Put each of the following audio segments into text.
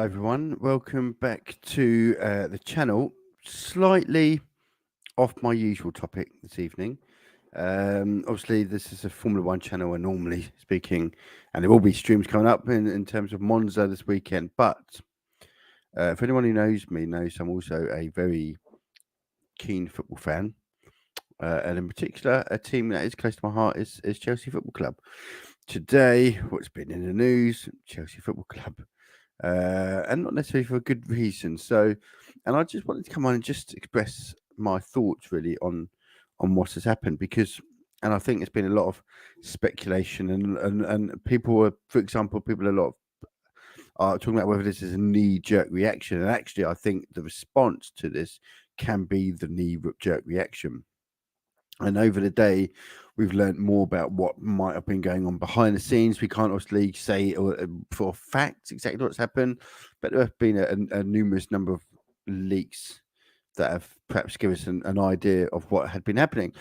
Hi everyone, welcome back to the channel. Slightly off my usual topic this evening. Obviously, this is a Formula One channel, and normally speaking, and there will be streams coming up in terms of Monza this weekend. But for anyone who knows me, knows I'm also a very keen football fan, and in particular, a team that is close to my heart is Chelsea Football Club. Today, what's been in the news? Chelsea Football Club. And not necessarily for a good reason. So, and I just wanted to come on and just express my thoughts really on what has happened because, and I think there's been a lot of speculation and people were, for example, people a lot of are talking about whether this is a knee-jerk reaction, and actually, I think the response to this can be the knee-jerk reaction. And over the day, we've learned more about what might have been going on behind the scenes. We can't obviously say for a fact exactly what's happened, but there have been a numerous number of leaks that have perhaps given us an idea of what had been happening.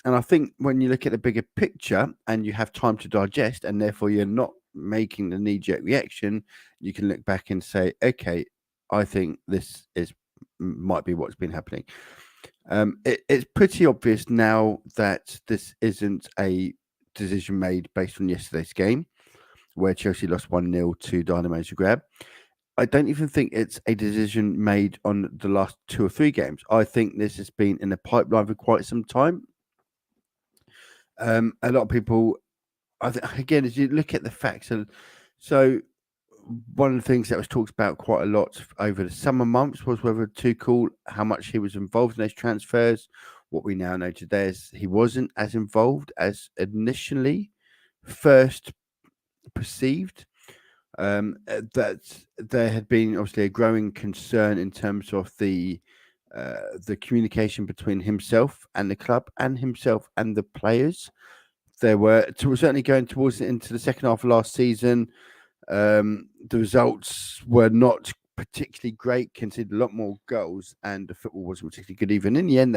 And I think when you look at the bigger picture and you have time to digest, and therefore you're not making the knee-jerk reaction, you can look back and say, okay, I think this might be what's been happening. It's pretty obvious now that this isn't a decision made based on yesterday's game, where Chelsea lost 1-0 to Dynamo Zagreb. I don't even think it's a decision made on the last 2 or 3 games. I think this has been in the pipeline for quite some time. A lot of people, again, as you look at the facts, so one of the things that was talked about quite a lot over the summer months was whether Tuchel, how much he was involved in those transfers. What we now know today is he wasn't as involved as initially first perceived. That there had been obviously a growing concern in terms of the communication between himself and the club, and himself and the players. There were certainly going towards into the second half of last season. The results were not particularly great, conceded a lot more goals, and the football wasn't particularly good even. In the end,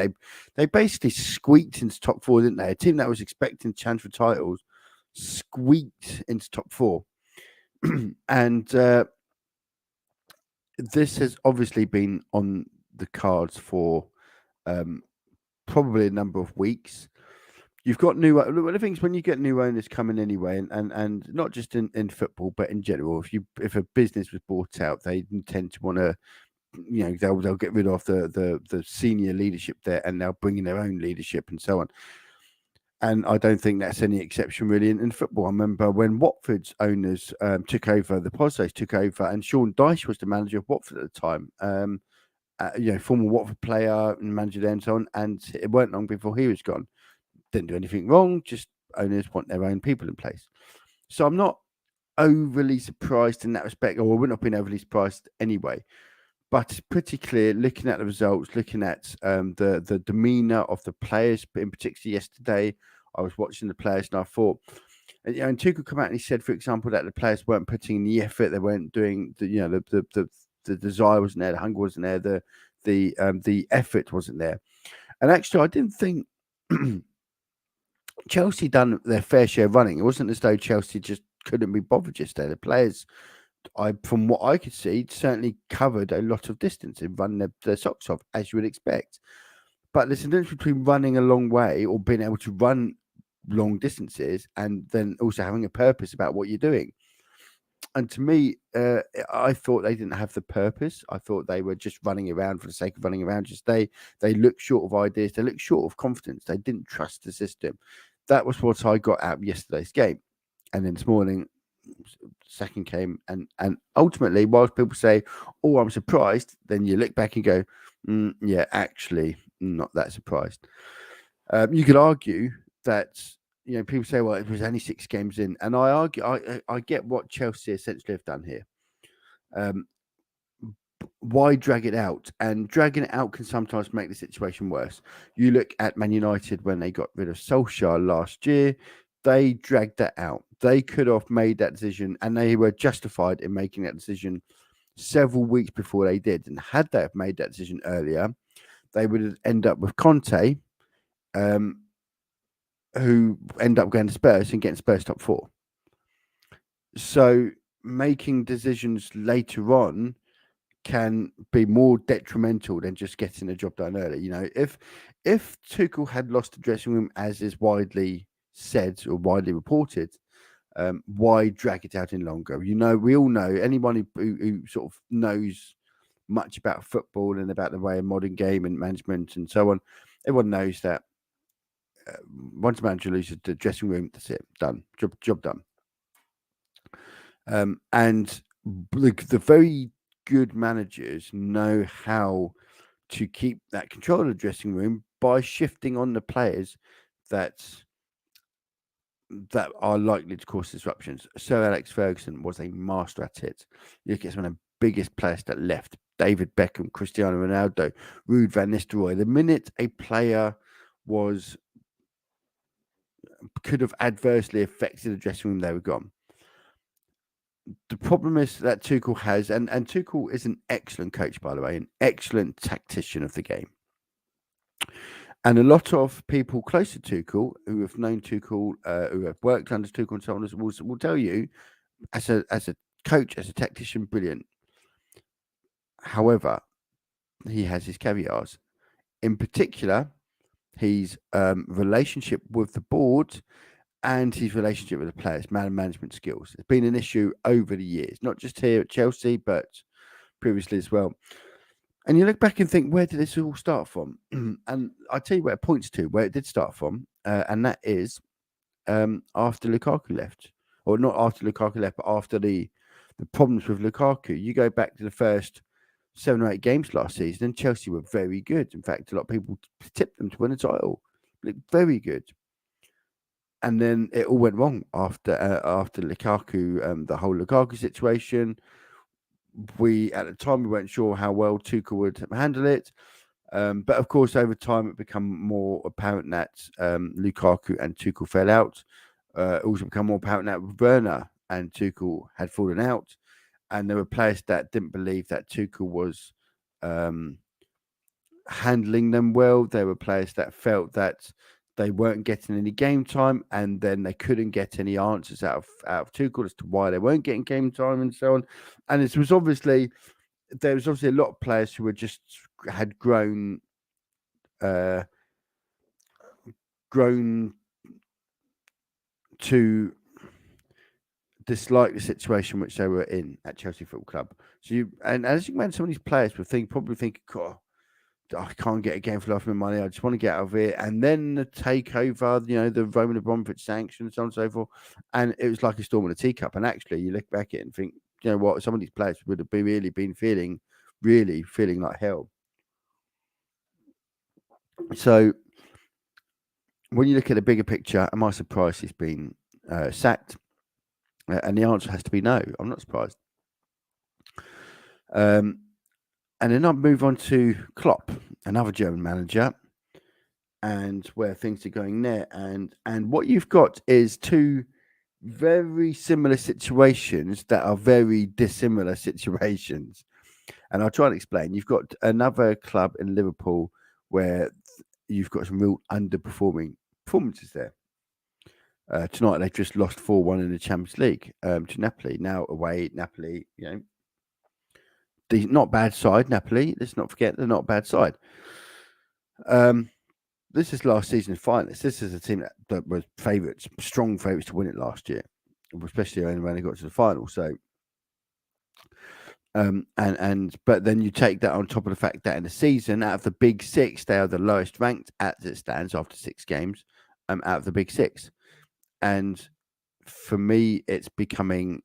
they basically squeaked into top 4, didn't they? A team that was expecting to challenge for titles squeaked into top 4. And this has obviously been on the cards for probably a number of weeks. You've got one of the things when you get new owners coming anyway, and not just in football, but in general, if a business was bought out, they tend to want to, they'll get rid of the senior leadership there, and they'll bring in their own leadership and so on. And I don't think that's any exception really in football. I remember when Watford's owners took over, the Pozzos took over, and Sean Dyche was the manager of Watford at the time. Former Watford player and manager there and so on, and it weren't long before he was gone. Didn't do anything wrong, just owners want their own people in place. So I'm not overly surprised in that respect, or I wouldn't have been overly surprised anyway. But it's pretty clear, looking at the results, looking at the demeanour of the players, but in particular yesterday, I was watching the players and I thought, and Tuchel come out and he said, for example, that the players weren't putting in the effort, they weren't doing the desire wasn't there, the hunger wasn't there, the effort wasn't there. And actually, I didn't think Chelsea done their fair share of running. It wasn't as though Chelsea just couldn't be bothered yesterday. The players, from what I could see, certainly covered a lot of distance and run their socks off, as you would expect. But there's a difference between running a long way or being able to run long distances and then also having a purpose about what you're doing. And to me, I thought they didn't have the purpose. I thought they were just running around for the sake of running around. Just they looked short of ideas. They looked short of confidence. They didn't trust the system. That was what I got out of yesterday's game. And then this morning, second came, and ultimately, whilst people say, "Oh, I'm surprised," then you look back and go, "Yeah, actually, not that surprised." You could argue that people say, "Well, it was only 6 games in," and I argue, I get what Chelsea essentially have done here. Why drag it out? And dragging it out can sometimes make the situation worse. You look at Man United when they got rid of Solskjaer last year. They dragged that out. They could have made that decision, and they were justified in making that decision several weeks before they did. And had they have made that decision earlier, they would end up with Conte, who end up going to Spurs and getting Spurs top 4. So making decisions later on can be more detrimental than just getting the job done early. If Tuchel had lost the dressing room, as is widely said or widely reported, why drag it out any longer? We all know, anyone who sort of knows much about football and about the way of modern game and management and so on, everyone knows that once a manager loses the dressing room, that's it, done, job done. And the very good managers know how to keep that control of the dressing room by shifting on the players that are likely to cause disruptions. Sir Alex Ferguson was a master at it. You look at some of the biggest players that left: David Beckham, Cristiano Ronaldo, Ruud van Nistelrooy. The minute a player could have adversely affected the dressing room, they were gone. The problem is that Tuchel has, and Tuchel is an excellent coach, by the way, an excellent tactician of the game. And a lot of people close to Tuchel, who have known Tuchel, who have worked under Tuchel and so on, will tell you, as a coach, as a tactician, brilliant. However, he has his caveats. In particular, his relationship with the board and his relationship with the players, management skills. It's been an issue over the years, not just here at Chelsea, but previously as well. And you look back and think, where did this all start from? And I'll tell you where it points to, where it did start from, and that is after Lukaku left. Or not after Lukaku left, but after the problems with Lukaku. You go back to the first 7 or 8 games last season, and Chelsea were very good. In fact, a lot of people tipped them to win a title. Very good. And then it all went wrong after Lukaku, the whole Lukaku situation. At the time, we weren't sure how well Tuchel would handle it. But of course, over time, it became more apparent that Lukaku and Tuchel fell out. Also become more apparent that Werner and Tuchel had fallen out. And there were players that didn't believe that Tuchel was handling them well. There were players that felt that they weren't getting any game time, and then they couldn't get any answers out of Tuchel as to why they weren't getting game time and so on. And there was obviously a lot of players who had grown to dislike the situation which they were in at Chelsea Football Club. And as you mentioned, some of these players were probably thinking, God, I can't get a game for life of my money. I just want to get out of it. And then the takeover, the Roman Abramovich sanctions, so on and so forth. And it was like a storm in a teacup. And actually, you look back at it and think, you know what, some of these players would have really been feeling like hell. So when you look at the bigger picture, am I surprised he's been sacked? And the answer has to be no. I'm not surprised. And then I'll move on to Klopp, another German manager, and where things are going there. And what you've got is 2 very similar situations that are very dissimilar situations. And I'll try and explain. You've got another club in Liverpool where you've got some real underperforming performances there. Tonight they've just lost 4-1 in the Champions League to Napoli. Now away, Napoli, not bad side, Napoli. Let's not forget they're not a bad side. This is last season's finalists. This is a team that was strong favourites to win it last year, especially when they got to the final. So, but then you take that on top of the fact that in the season, out of the Big Six, they are the lowest ranked as it stands after 6 games. Out of the Big Six, and for me, it's becoming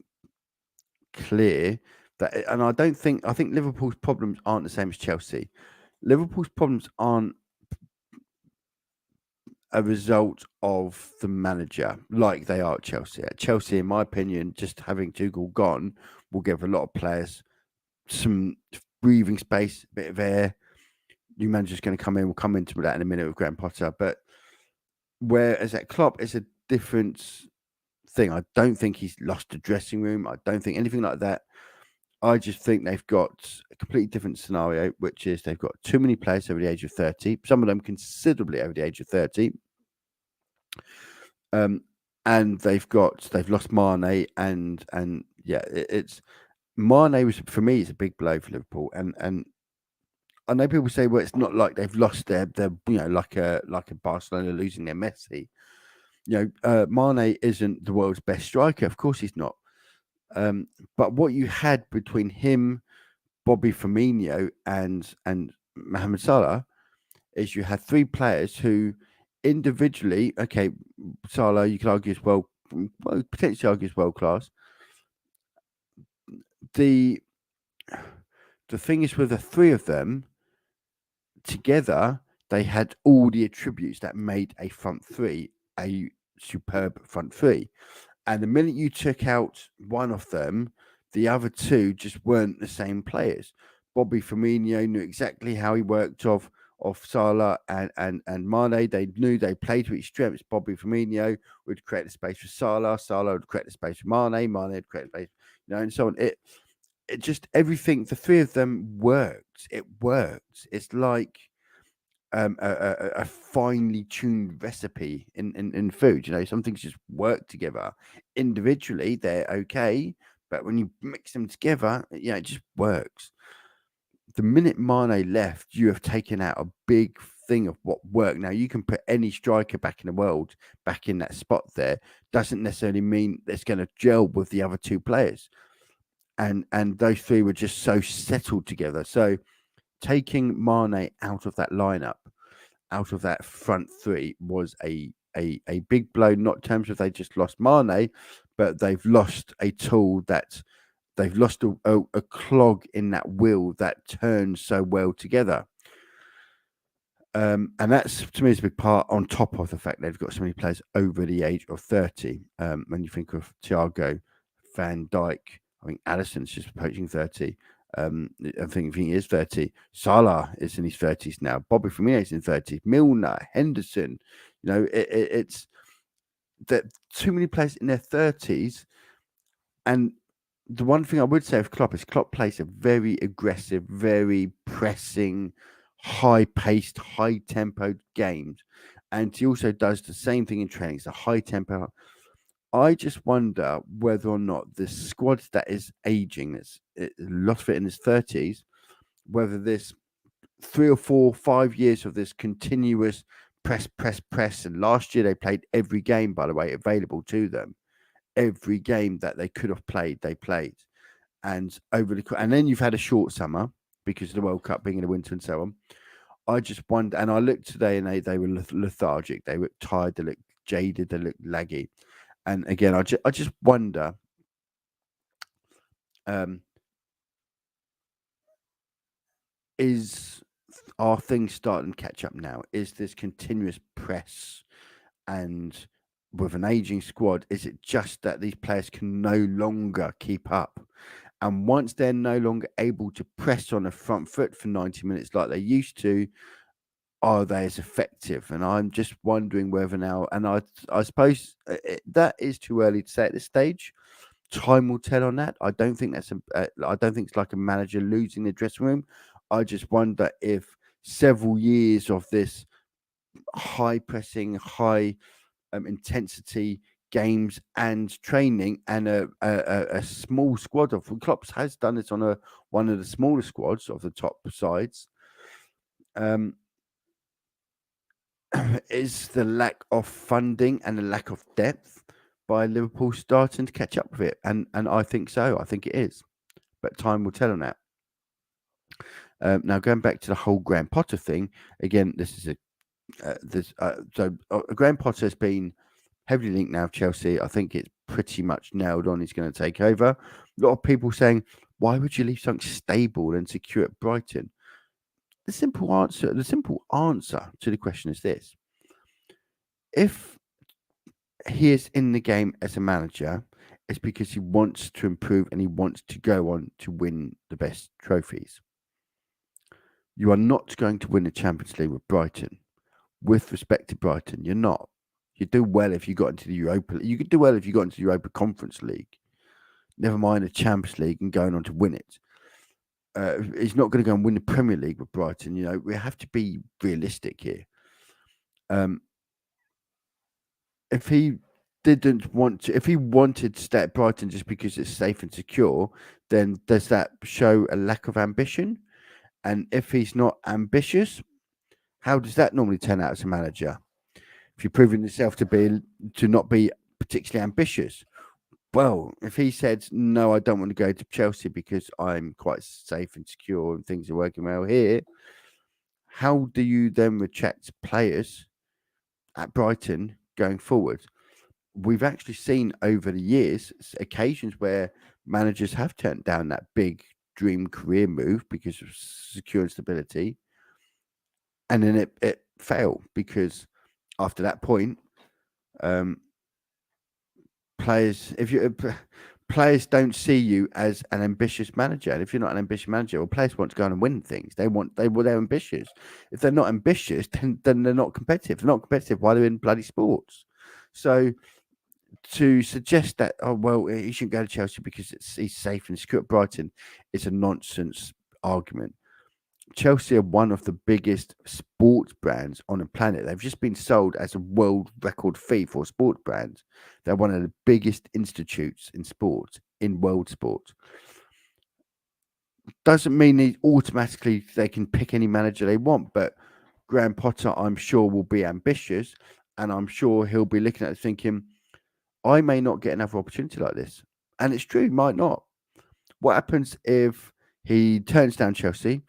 clear that, and I think Liverpool's problems aren't the same as Chelsea. Liverpool's problems aren't a result of the manager like they are at Chelsea. At Chelsea, in my opinion, just having Tuchel gone will give a lot of players some breathing space, a bit of air. New manager's going to come in. We'll come into that in a minute with Graham Potter. But whereas at Klopp, it's a different thing. I don't think he's lost the dressing room. I don't think anything like that. I just think they've got a completely different scenario, which is they've got too many players over the age of 30, some of them considerably over the age of 30. And they've lost Mane and Yeah, it's Mane was for me. It's a big blow for Liverpool, and I know people say, well, it's not like they've lost their like a Barcelona losing their Messi. Mane isn't the world's best striker. Of course, he's not. Um, but what you had between him, Bobby Firmino, and Mohamed Salah is you had three players who individually, okay, Salah, you could argue is well, potentially argue is world class. The the thing is with the three of them together, they had all the attributes that made a front three a superb front three. And the minute you took out one of them, the other two just weren't the same players. Bobby Firmino knew exactly how he worked off Salah and Mane. They knew they played to his strengths. Bobby Firmino would create the space for Salah. Salah would create the space for Mane. Mane would create the space, and so on. It just everything. The three of them worked. It worked. It's like a finely tuned recipe in food. Some things just work together. Individually, they're okay, but when you mix them together, it just works. The minute Mane left, you have taken out a big thing of what worked. Now you can put any striker back in the world back in that spot there. Doesn't necessarily mean it's going to gel with the other two players. And those three were just so settled together. So taking Mane out of that lineup, out of that front three, was a big blow. Not in terms of they just lost Mane, but they've lost a tool that they've lost a clog in that wheel that turns so well together. And that's to me is a big part on top of the fact they've got so many players over the age of 30. When you think of Thiago, Van Dijk, I think Alisson's just approaching 30. I think he is 30. Salah is in his 30s now. Bobby Firmino is in 30s. Milner, Henderson. It's that too many players in their 30s. And the one thing I would say of Klopp is Klopp plays a very aggressive, very pressing, high-paced, high-tempoed games. And he also does the same thing in training. It's a high tempo. I just wonder whether or not the squad that is aging, that's a lot of it in his 30s, whether this 3 or 4, 5 years of this continuous press. And last year they played every game, by the way, available to them. Every game that they could have played, they played. And and then you've had a short summer because of the World Cup being in the winter and so on. I just wonder, and I looked today and they were lethargic. They looked tired. They looked jaded. They looked laggy. And again, I just wonder, um, are things starting to catch up now? Is this continuous press and with an aging squad, is it just that these players can no longer keep up? And once they're no longer able to press on a front foot for 90 minutes like they used to, are they as effective? And I'm just wondering whether now, and I suppose that is too early to say at this stage. Time will tell on that. I don't think I don't think it's like a manager losing the dressing room. I just wonder if several years of this high pressing, high intensity games and training, and a small squad of Klopp has done this on one of the smaller squads of the top sides. Is the lack of funding and the lack of depth by Liverpool starting to catch up with it? And I think so. I think it is, but time will tell on that. Now going back to the whole Graham Potter thing again, this is Graham Potter has been heavily linked now with Chelsea. I think it's pretty much nailed on. He's going to take over. A lot of people saying, why would you leave something stable and secure at Brighton? The simple answer to the question is this: if he is in the game as a manager, it's because he wants to improve and he wants to go on to win the best trophies. You are not going to win the Champions League with Brighton. With respect to Brighton, you're not. You do well if you got into the Europa. You could do well if you got into the Europa Conference League. Never mind the Champions League and going on to win it. He's not going to go and win the Premier League with Brighton. We have to be realistic here. If he didn't want to, if he wanted to stay at Brighton just because it's safe and secure, then does that show a lack of ambition? And if he's not ambitious, how does that normally turn out as a manager? If you're proving yourself to not be particularly ambitious, well, if he said no, I don't want to go to Chelsea because I'm quite safe and secure and things are working well here, how do you then reject players at Brighton going forward? We've actually seen over the years occasions where managers have turned down that big dream career move because of secure and stability, and then it failed because after that point, um, players don't see you as an ambitious manager, and if you're not an ambitious manager, well, players want to go on and win things. They're ambitious. If they're not ambitious, then they're not competitive. They're not competitive while they're in bloody sports. So to suggest that, oh well, he shouldn't go to Chelsea because he's safe and secure at Brighton is a nonsense argument. Chelsea are one of the biggest sports brands on the planet. They've just been sold as a world record fee for sports brands. They're one of the biggest institutes in sports, in world sport. Doesn't mean they can pick any manager they want, but Graham Potter, I'm sure, will be ambitious, and I'm sure he'll be looking at it thinking, I may not get another opportunity like this. And it's true, might not. What happens if he turns down Chelsea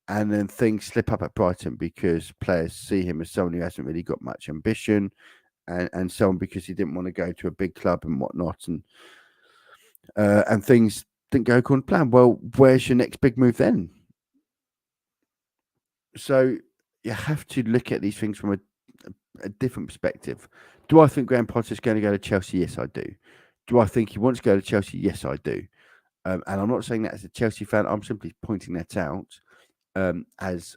and then things slip up at Brighton because players see him as someone who hasn't really got much ambition and so on because he didn't want to go to a big club and whatnot and things didn't go according to plan? Well, where's your next big move then? So you have to look at these things from a different perspective. Do I think Graham Potter's going to go to Chelsea? Yes, I do. Do I think he wants to go to Chelsea? Yes, I do. And I'm not saying that as a Chelsea fan. I'm simply pointing that out as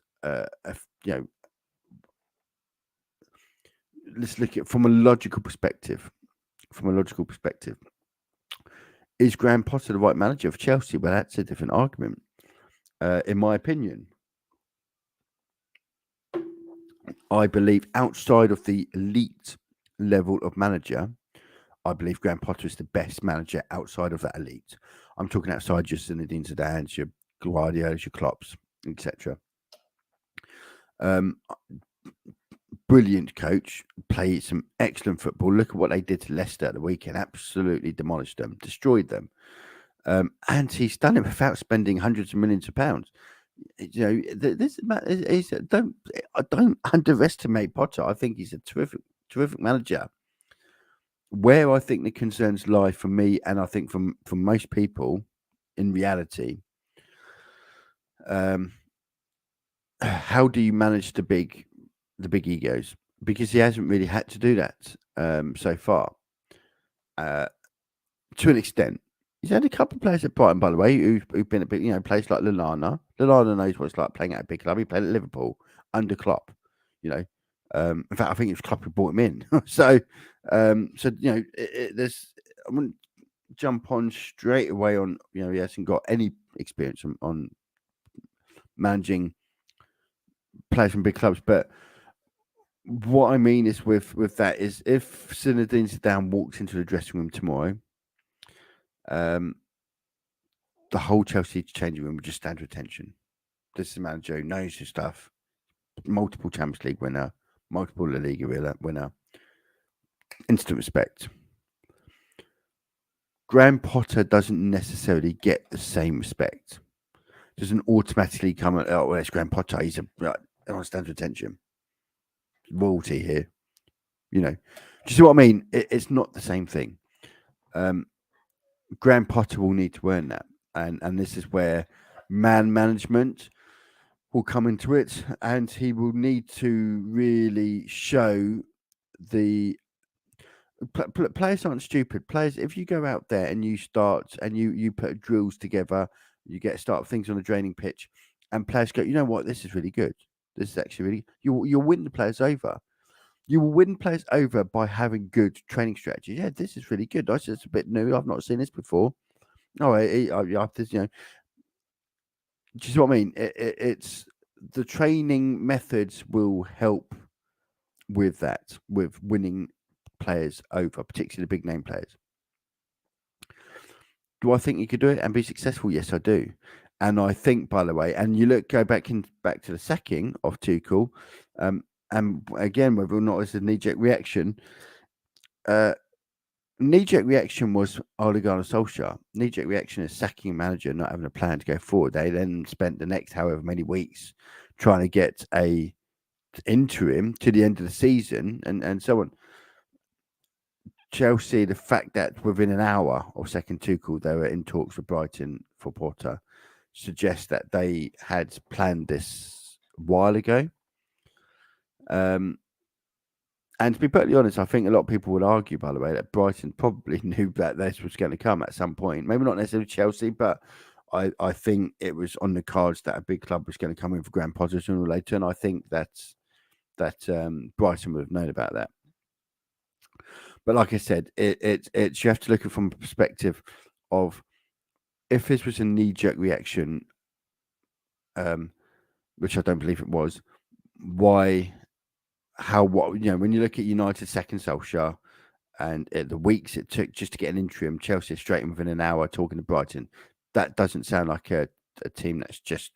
let's look at from a logical perspective. From a logical perspective, is Graham Potter the right manager for Chelsea? Well, that's a different argument, in my opinion. I believe outside of the elite level of manager, I believe Graham Potter is the best manager outside of that elite. I'm talking outside your Zinedine Zidane's, your Guardiola's, your Klopps, etc. Brilliant coach, played some excellent football. Look at what they did to Leicester at the weekend. Absolutely demolished them, destroyed them. And he's done it without spending hundreds of millions of pounds. You know, this is don't underestimate Potter. I think he's a terrific manager. Where I think the concerns lie for me, and I think from most people, in reality, how do you manage the big egos? Because he hasn't really had to do that so far. To an extent, he's had a couple of players at Brighton, by the way, who've been a bit, players like Lallana. Lallana knows what it's like playing at a big club. He played at Liverpool under Klopp. In fact, I think it was Klopp who brought him in. So there's. I wouldn't jump on straight away on. He hasn't got any experience on managing players from big clubs, but what I mean is with that is if Zinedine Zidane walks into the dressing room tomorrow, the whole Chelsea changing room would just stand to attention. This is a manager who knows his stuff, multiple Champions League winner, multiple La Liga winner, instant respect. Graham Potter doesn't necessarily get the same respect. Doesn't automatically come at, oh, well, it's Graham Potter. He's on stand to attention. Royalty here. Do you see what I mean? It's not the same thing. Graham Potter will need to earn that, and this is where man management will come into it, and he will need to really show the players aren't stupid. Players, if you go out there and you start and you put drills together, you start things on the training pitch, and players go, you know what, this is really good. This is actually really. You'll win the players over. You will win players over by having good training strategies. Yeah, this is really good. It's a bit new. I've not seen this before. Oh, this, do you see what I mean? It's the training methods will help with that, with winning players over, particularly the big name players. Do I think he could do it and be successful? Yes, I do. And I think, by the way, and you go back to the sacking of Tuchel, and again, whether or not it's a knee-jerk reaction, knee-jerk reaction was Ole Gunnar Solskjaer. Knee-jerk reaction is sacking a manager, not having a plan to go forward. They then spent the next however many weeks trying to get a interim to the end of the season and so on. Chelsea, the fact that within an hour of second Tuchel, they were in talks with Brighton for Porter, suggests that they had planned this a while ago. And to be perfectly honest, I think a lot of people would argue, by the way, that Brighton probably knew that this was going to come at some point. Maybe not necessarily Chelsea, but I think it was on the cards that a big club was going to come in for Graham Potter sooner or later. And I think that Brighton would have known about that. But like I said, it's you have to look at it from a perspective of if this was a knee-jerk reaction, which I don't believe it was, why, how, what, when you look at United's second Solskjaer and the weeks it took just to get an interim, Chelsea straight in within an hour talking to Brighton, that doesn't sound like a team that's just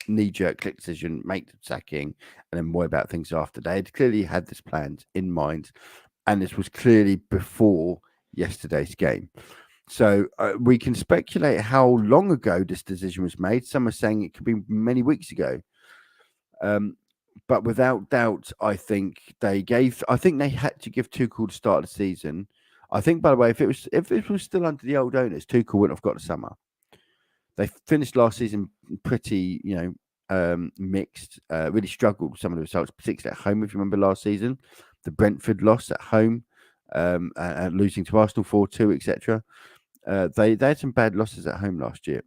knee-jerk click decision, make the sacking, and then worry about things after. They had clearly had this planned in mind, and this was clearly before yesterday's game. So we can speculate how long ago this decision was made. Some are saying it could be many weeks ago. But without doubt, I think they had to give Tuchel the start of the season. I think, by the way, if it was still under the old owners, Tuchel wouldn't have got the summer. They finished last season pretty, mixed. Really struggled with some of the results, particularly at home. If you remember last season, the Brentford loss at home, and losing to Arsenal 4-2, etc. They had some bad losses at home last year.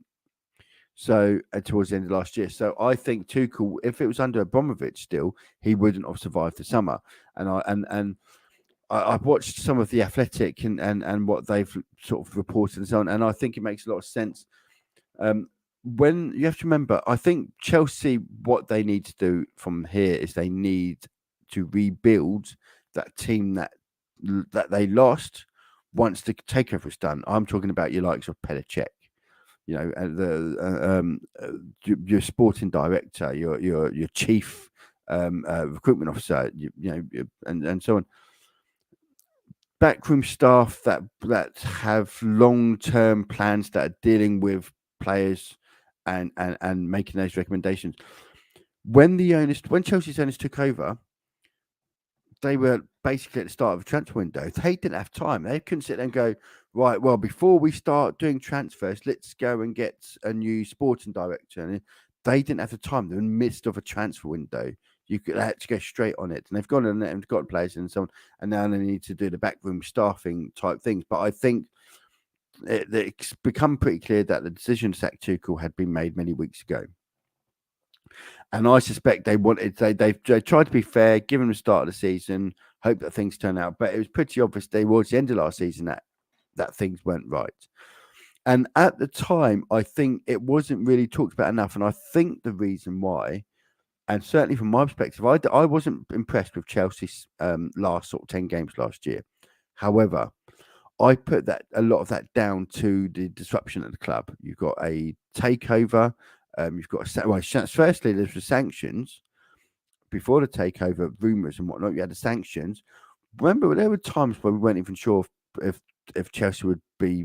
So towards the end of last year, so I think Tuchel, if it was under Abramovich still, he wouldn't have survived the summer. And I've watched some of the Athletic and what they've sort of reported and so on, and I think it makes a lot of sense. When you have to remember, I think Chelsea, what they need to do from here is they need to rebuild that team that they lost once the takeover was done. I'm talking about your likes of Petacek, your sporting director, your chief recruitment officer, and so on. Backroom staff that have long-term plans that are dealing with players and making those recommendations. When Chelsea's owners took over, they were basically at the start of a transfer window. They didn't have time. They couldn't sit there and go, right, well, before we start doing transfers, let's go and get a new sporting director. And they didn't have the time. They were in the midst of a transfer window. They had to go straight on it. And they've gone on it and got players and so on. And now they need to do the backroom staffing type things. But I think it's become pretty clear that the decision to sack Tuchel had been made many weeks ago. And I suspect they tried to be fair, give him the start of the season, hope that things turn out. But it was pretty obvious towards the end of last season that things weren't right. And at the time, I think it wasn't really talked about enough. And I think the reason why, and certainly from my perspective, I wasn't impressed with Chelsea's last sort of 10 games last year. However, I put a lot of that down to the disruption at the club. You've got a takeover. You've got firstly, there's the sanctions before the takeover, rumours and whatnot. You had the sanctions. Remember, there were times where we weren't even sure if Chelsea would be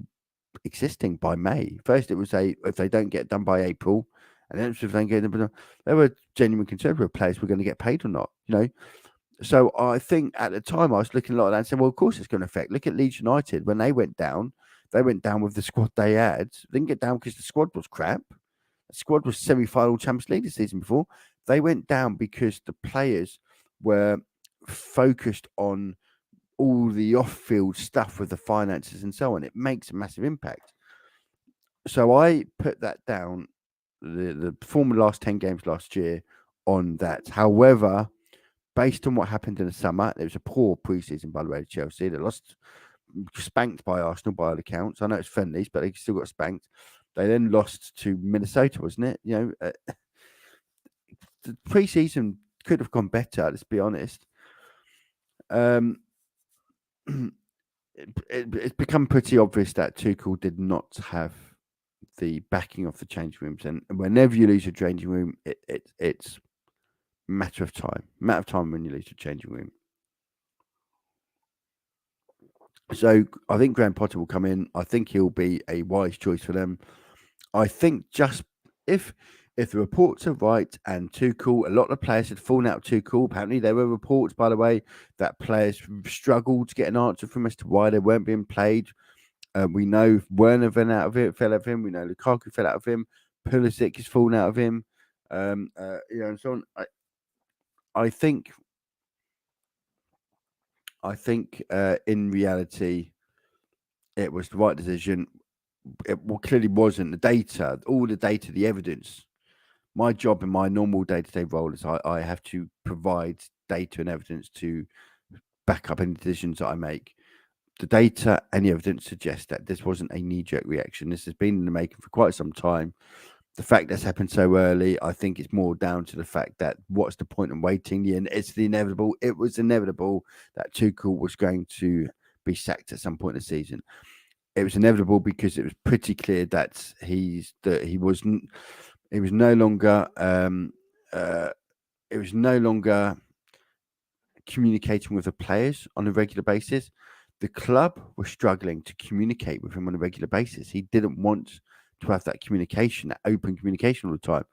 existing by May. First, it was if they don't get done by April, and then if they don't get done, there were genuine concerns whether players were going to get paid or not. So I think at the time I was looking a lot at that and saying, well, of course it's going to affect. Look at Leeds United when they went down with the squad they had. They didn't get down because the squad was crap. The squad was semi-final Champions League the season before. They went down because the players were focused on all the off-field stuff with the finances and so on. It makes a massive impact. So I put that down, the form of the last 10 games last year on that. However, based on what happened in the summer, there was a poor preseason, by the way, to Chelsea. They lost, spanked by Arsenal by all accounts. I know it's friendlies, but they still got spanked. They then lost to Minnesota, wasn't it? The preseason could have gone better, let's be honest. it's become pretty obvious that Tuchel did not have the backing of the changing rooms, and whenever you lose a changing room, it's matter of time when you lose a changing room. So I think Graham Potter will come in. I think he'll be a wise choice for them. I think just if the reports are right and Tuchel, a lot of players had fallen out of Tuchel. Apparently, there were reports, by the way, that players struggled to get an answer from as to why they weren't being played. We know Werner fell out of him. We know Lukaku fell out of him. Pulisic has fallen out of him. And so on. I think in reality, it was the right decision. It clearly wasn't. All the data, the evidence. My job in my normal day-to-day role is I have to provide data and evidence to back up any decisions that I make. The data and the evidence suggest that this wasn't a knee-jerk reaction. This has been in the making for quite some time. The fact that's happened so early, I think it's more down to the fact that what's the point in waiting? It's the inevitable. It was inevitable that Tuchel was going to be sacked at some point in the season. It was inevitable because it was pretty clear that he was no longer communicating with the players on a regular basis. The club was struggling to communicate with him on a regular basis. He didn't want to have that communication, that open communication all the time.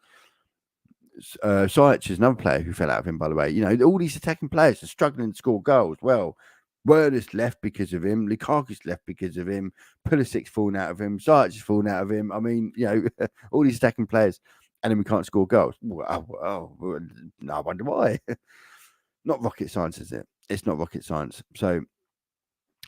Ziyech is another player who fell out of him, by the way. All these attacking players are struggling to score goals. Well, Werner's left because of him. Lukaku's left because of him. Pulisic's fallen out of him. Ziyech has fallen out of him. I mean, all these attacking players, and then we can't score goals. Well, I wonder why. Not rocket science, is it? It's not rocket science. So,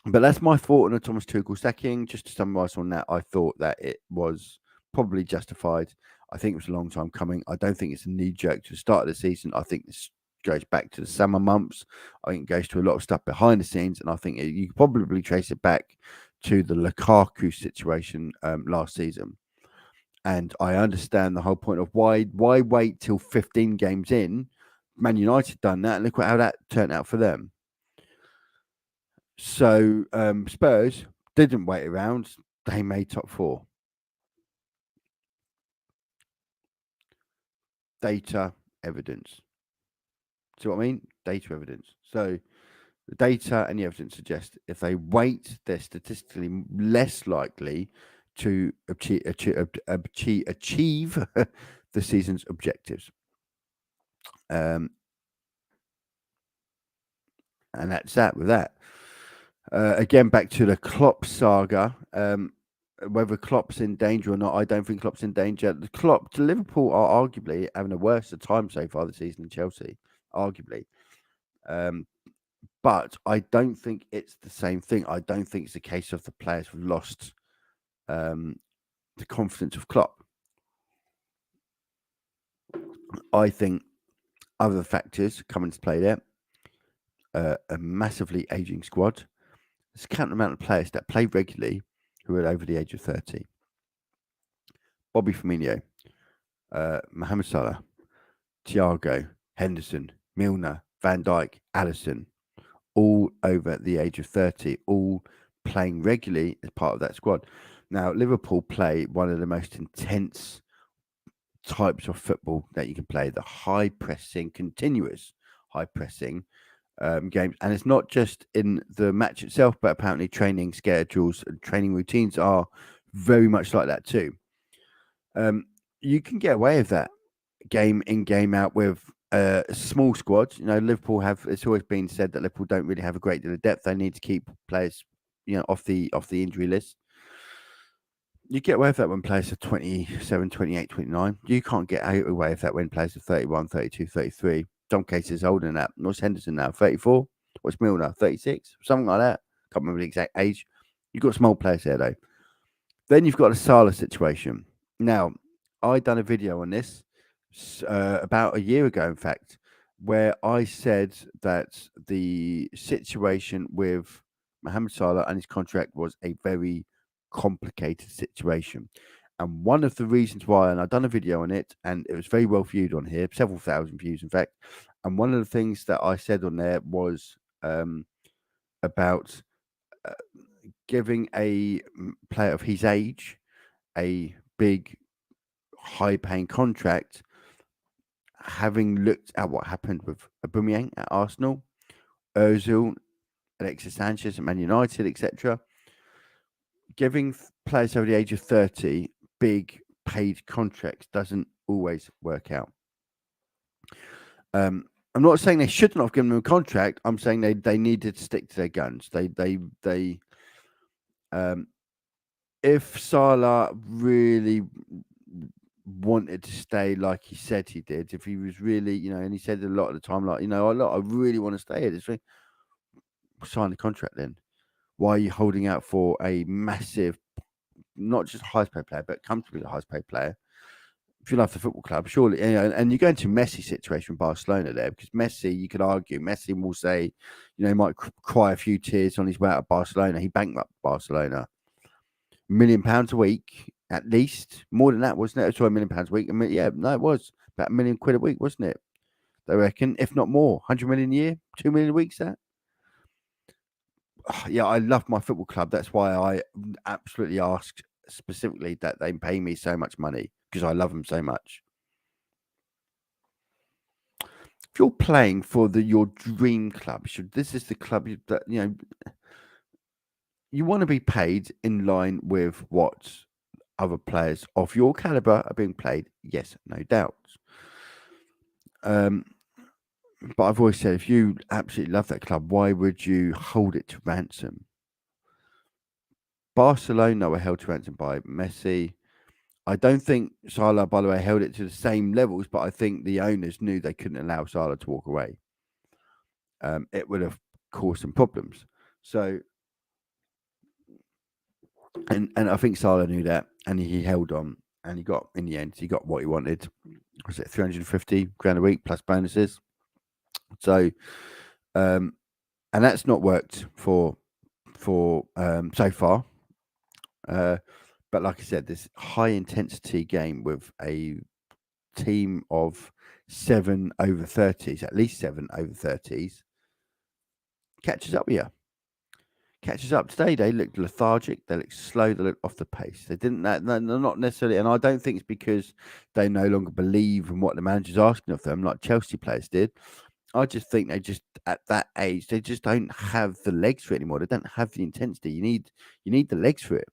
but that's my thought on the Thomas Tuchel sacking. Just to summarise on that, I thought that it was probably justified. I think it was a long time coming. I don't think it's a knee jerk to the start of the season. I think this goes back to the summer months. I think it goes to a lot of stuff behind the scenes, and I think you could probably trace it back to the Lukaku situation last season. And I understand the whole point of why wait till 15 games in. Man United done that, and look how that turned out for them. So Spurs didn't wait around; they made top 4. Data, evidence. See what I mean? Data, evidence. So the data and the evidence suggest if they wait, they're statistically less likely to achieve the season's objectives. And that's that with that. Again, back to the Klopp saga. Whether Klopp's in danger or not, I don't think Klopp's in danger. The Liverpool are arguably having a worse time so far this season than Chelsea, arguably. But I don't think it's the same thing. I don't think it's a case of the players have lost the confidence of Klopp. I think other factors come into play there. A massively aging squad. There's a count amount of players that play regularly who are over the age of 30. Bobby Firmino, Mohamed Salah, Thiago, Henderson, Milner, Van Dijk, Alisson, all over the age of 30, all playing regularly as part of that squad. Now, Liverpool play one of the most intense types of football that you can play, the high pressing, continuous high pressing games. And it's not just in the match itself, but apparently training schedules and training routines are very much like that too. You can get away with that game in, game out with small squads. Liverpool it's always been said that Liverpool don't really have a great deal of depth. They need to keep players, off the injury list. You get away with that when players are 27, 28, 29. You can't get away with that when players are 31, 32, 33. Some cases older than that. What's Henderson now? 34? What's Milner? 36? Something like that. Can't remember the exact age. You've got small players there, though. Then you've got a Salah situation. Now, I done a video on this about a year ago, in fact, where I said that the situation with Mohamed Salah and his contract was a very complicated situation. And one of the reasons why, and I've done a video on it, and it was very well viewed on here, several thousand views, in fact. And one of the things that I said on there was about giving a player of his age a big, high-paying contract, having looked at what happened with Aubameyang at Arsenal, Ozil, Alexis Sanchez at Man United, etc., giving players over the age of 30 big paid contracts doesn't always work out. I'm not saying they shouldn't have given them a contract. I'm saying they needed to stick to their guns. If Salah really wanted to stay like he said he did, if he was really, and he said a lot of the time, like, I really want to stay here. This thing, sign the contract then. Why are you holding out for a massive, not just highest paid player, but comfortably the highest paid player? If you love the football club, surely, and you go into Messi situation with Barcelona there, because Messi, you could argue, Messi will say, he might cry a few tears on his way out of Barcelona. He bankrupted Barcelona. £1 million a week, at least. More than that, wasn't it? Sorry, £1 million a week. It was about £1 million a week, wasn't it? They reckon, if not more, 100 million a year, 2 million a week, that. Yeah, I love my football club. That's why I absolutely asked specifically that they pay me so much money, because I love them so much. If you're playing for your dream club, this is the club that you want to be paid in line with what other players of your caliber are being paid. Yes, no doubt. But I've always said, if you absolutely love that club, why would you hold it to ransom? Barcelona were held to ransom by Messi. I don't think Salah, by the way, held it to the same levels, but I think the owners knew they couldn't allow Salah to walk away. It would have caused some problems. So, and I think Salah knew that, and he held on, and he got, in the end, he got what he wanted. Was it 350 grand a week plus bonuses? So, and that's not worked for so far. But like I said, this high intensity game with a team of 7 over 30s, at least 7 over 30s, catches up with you. Catches up today. They looked lethargic. They looked slow. They looked off the pace. They didn't. They're not necessarily. And I don't think it's because they no longer believe in what the manager's asking of them, like Chelsea players did. I just think they just, at that age, they just don't have the legs for it anymore. They don't have the intensity. You need the legs for it.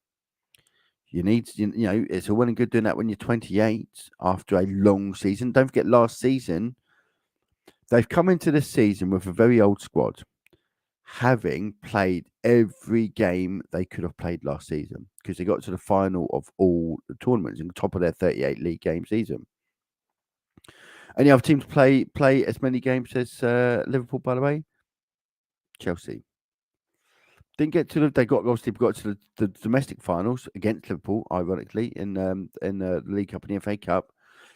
You need, it's all well and good doing that when you're 28 after a long season. Don't forget, last season, they've come into this season with a very old squad, having played every game they could have played last season, because they got to the final of all the tournaments in the top of their 38 league game season. And you have a team to play as many games as Liverpool, by the way. Chelsea. Didn't get to they got to the domestic finals against Liverpool, ironically, in the League Cup and the FA Cup.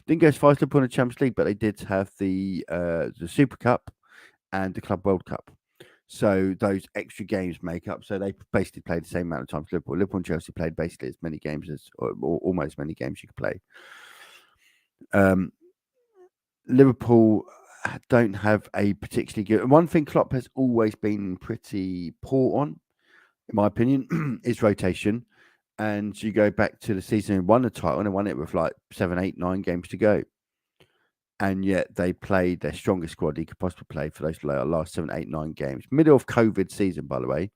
Didn't go as far as Liverpool in the Champions League, but they did have the Super Cup and the Club World Cup. So those extra games make up. So they basically played the same amount of times. Liverpool and Chelsea played basically as many games as, or almost as many games you could play. Liverpool don't have a particularly good. One thing Klopp has always been pretty poor on, in my opinion, is rotation. And you go back to the season and won the title and won it with like 7, 8, 9 games to go. And yet they played their strongest squad he could possibly play for those last 7, 8, 9 games. Middle of COVID season, by the way.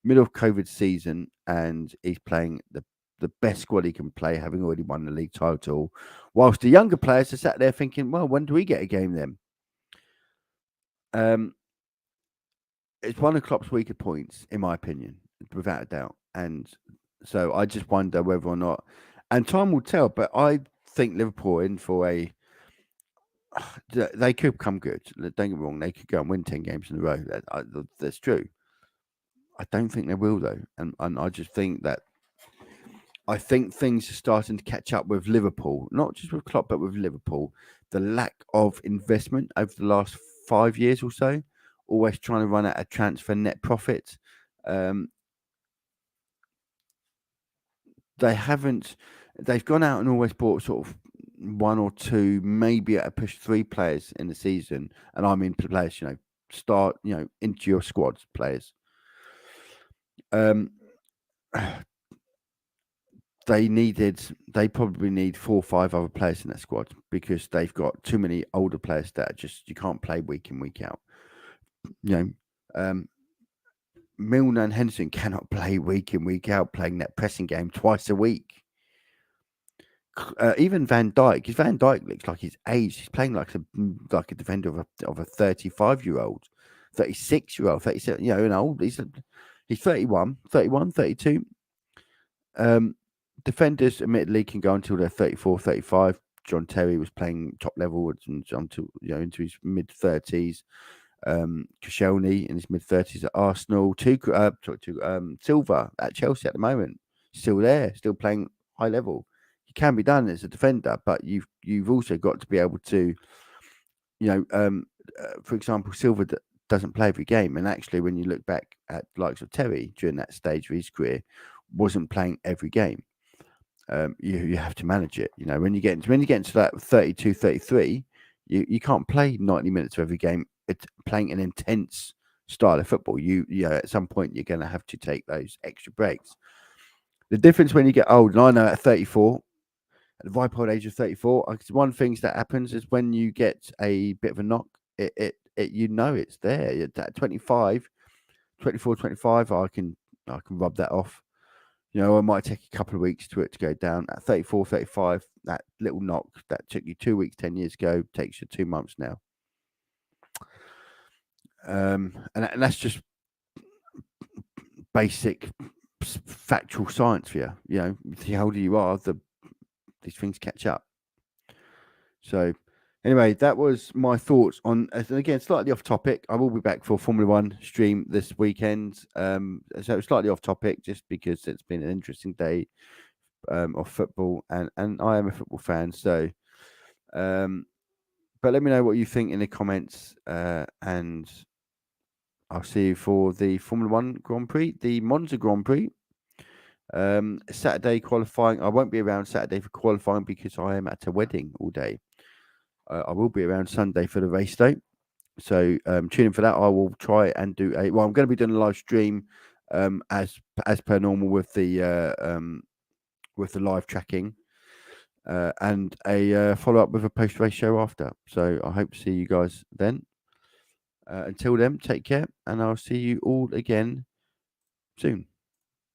Middle of COVID season, and he's playing the best squad he can play, having already won the league title. Whilst the younger players are sat there thinking, well, when do we get a game then? It's one of Klopp's weaker points, in my opinion, without a doubt. And so I just wonder whether or not, and time will tell, but I think Liverpool in for they could come good. Don't get me wrong, they could go and win 10 games in a row. That's true. I don't think they will, though. And I just think that I think things are starting to catch up with Liverpool, not just with Klopp, but with Liverpool. The lack of investment over the last 5 years or so, always trying to run at a transfer net profit. They haven't. They've gone out and always bought sort of 1 or 2, maybe at a push 3 players in the season, and I mean players, start into your squad players. they probably need 4 or 5 other players in that squad because they've got too many older players that just you can't play week in, week out. Milner and Henderson cannot play week in, week out, playing that pressing game twice a week. Even Van Dijk, because Van Dijk looks like his age. He's playing like a defender of a 35-year-old, 36-year-old, 37. An old. He's 31, 32. Defenders, admittedly, can go until they're 34, 35. John Terry was playing top level until into his mid 30s. Koscielny in his mid 30s at Arsenal. Silva at Chelsea at the moment, still there, still playing high level. He can be done as a defender, but you've also got to be able to, for example, Silva doesn't play every game, and actually, when you look back at the likes of Terry during that stage of his career, wasn't playing every game. You have to manage it. When you get into that 32, 33, you can't play 90 minutes of every game. It's playing an intense style of football. At some point you're going to have to take those extra breaks. The difference when you get old, and I know at 34, at the ripe old age of 34, one of the things that happens is when you get a bit of a knock, it's there. At 25, 24, 25, I can rub that off. It might take a couple of weeks to go down. At 34, 35, that little knock that took you 2 weeks 10 years ago takes you 2 months now. And that's just basic factual science for you. The older you are, these things catch up. So anyway, that was my thoughts on, and again, slightly off topic. I will be back for Formula One stream this weekend. So slightly off topic just because it's been an interesting day of football, and I am a football fan. So, but let me know what you think in the comments, and I'll see you for the Formula One Grand Prix, the Monza Grand Prix. Saturday qualifying. I won't be around Saturday for qualifying because I am at a wedding all day. I will be around Sunday for the race day. So tune in for that. I will try and do I'm going to be doing a live stream as per normal with the live tracking, and a follow up with a post race show after. So I hope to see you guys then. Until then, take care, and I'll see you all again soon.